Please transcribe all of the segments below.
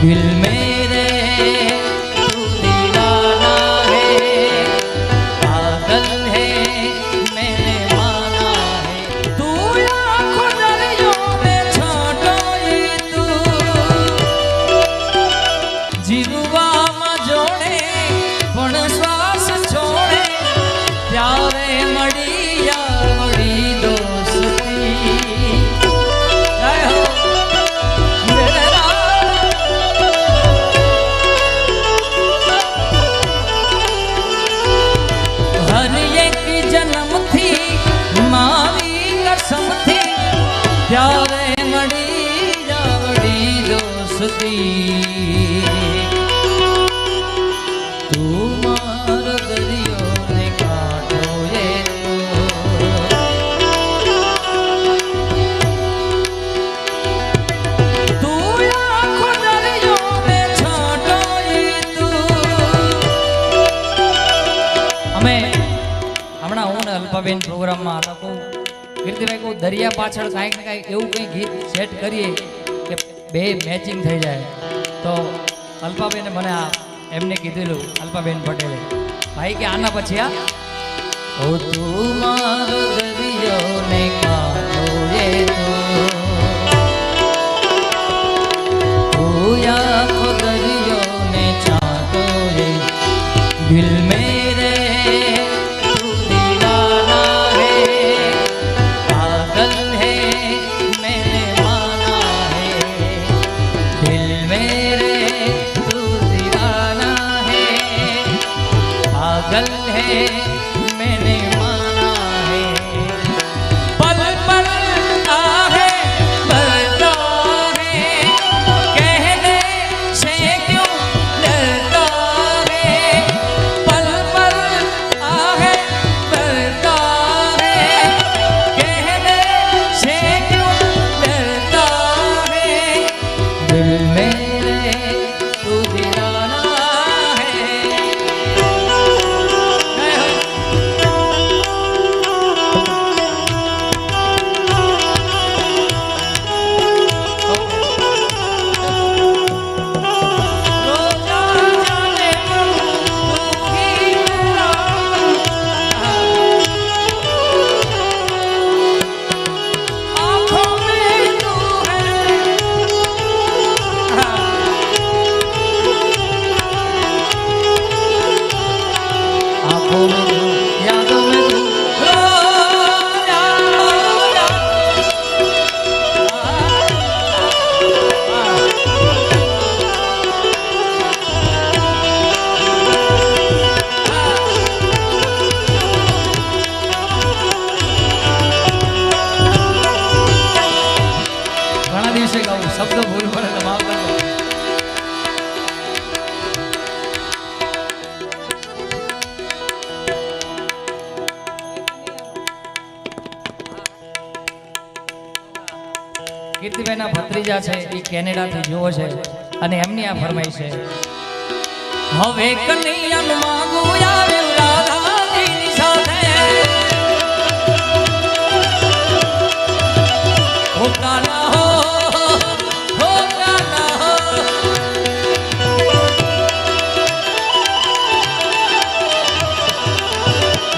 दिल मेरे तू दीवाना है, पागल है मैंने माना है। तू आँखों दरियों में छोटो ये तू जीववा जोड़े पण श्वास छोड़े त्यारे मड़ी या मड़ी दोस्ती। जय हो मेरे हर एक जन्म थी मारी कसम थी त्यारे मड़ी या मड़ी दोस्ती। अल्पाबेन प्रोग्राम में आता को कीर्तिभाई को दरिया पाछळ कांईक ने कांईक एवं कई गीत सेट करिए कि बे मैचिंग थई जाए। तो अल्पाबेने मने एमने कीधेलू अल्पाबेन पटेले भाई के आना पछी आ ओ तू मारो दरियो ने कांठो ये तू या को दरियो ने चाहतो ये दिल मेरे मैंने माना है। पल पल आहे मरता है कहने से क्यों डरता है। पल पल आहे मरता है कहने से क्यों डरता है। दिल मेरे तू दीवाना शब्द भूल पड़े तो माफ कर दो। कीर्तिभाई भत्रीजा है ये कैनेडा थी जुओ है અને એમની આ ફરમાઈ છે હવે કનૈયાનું માંગું આવ્યું રાધાજીની સાથે હો કાના હો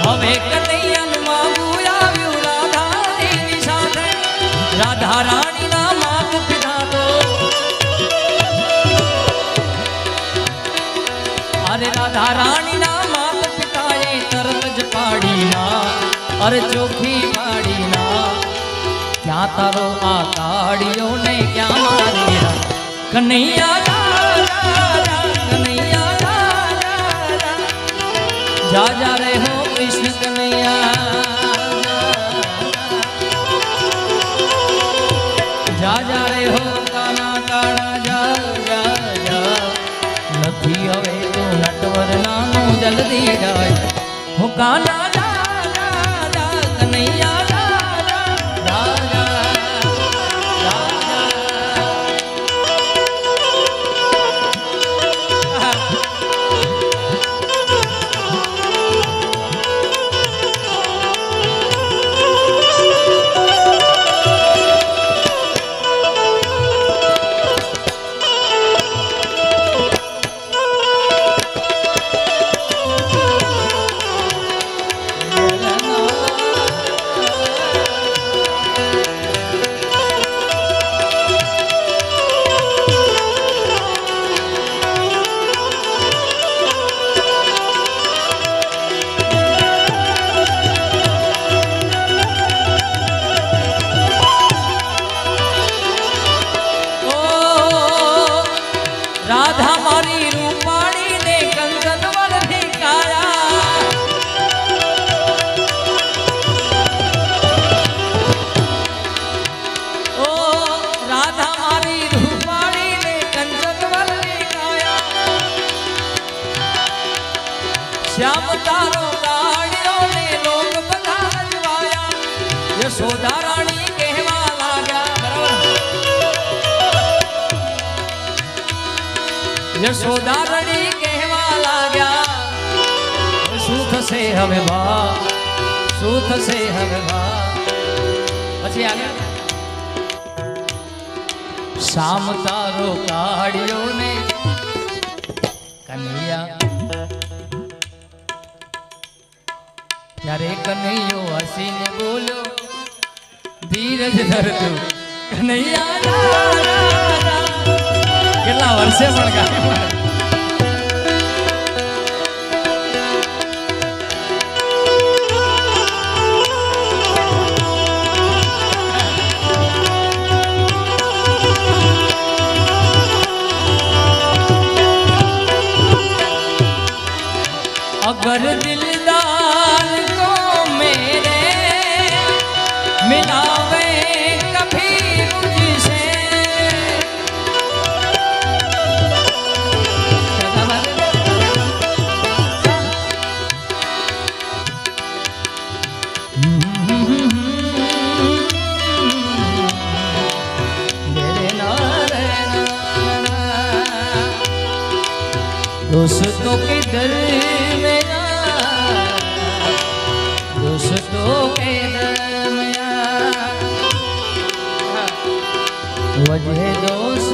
હવે કનૈયાનું માંગું આવ્યું રાધાજીની સાથે રાધા રાણીના માત પિતા તો અરે રાધા રાણીના માત પિતાએ તરત જ પાડીના અરે ચોખી પાડીના ક્યાં તારો આ કાળિયો ને ક્યાં મારી કનૈયા કનૈયા जा जा रे हो कृष्ण कन्हैया जा जा रे हो काना काना जा जा जा નથી હવે તો નટવર નાનો જલ્દી જાય હો કાના જા જા જા કન્હૈયા તારો કાળિયો ને લોક બધા રજવાયા યશોદા રાણી કહેવા લાગ્યા બરાબર યશોદા રાણી કહેવા લાગ્યા શું થશે હવે બા શું થશે હવે બા પછી આગળ શામ તારો કાળિયો ને કનૈયા ત્યારે કનૈયો હસીને બોલ્યો ધીરજ ધરતું કનૈયા કેટલા વર્ષે પણ ગાય अगर दिलदार को मेरे मिलावे कभी मुझसे दोस्तों के दर दोस्तों के दरमियान वजह दोस्त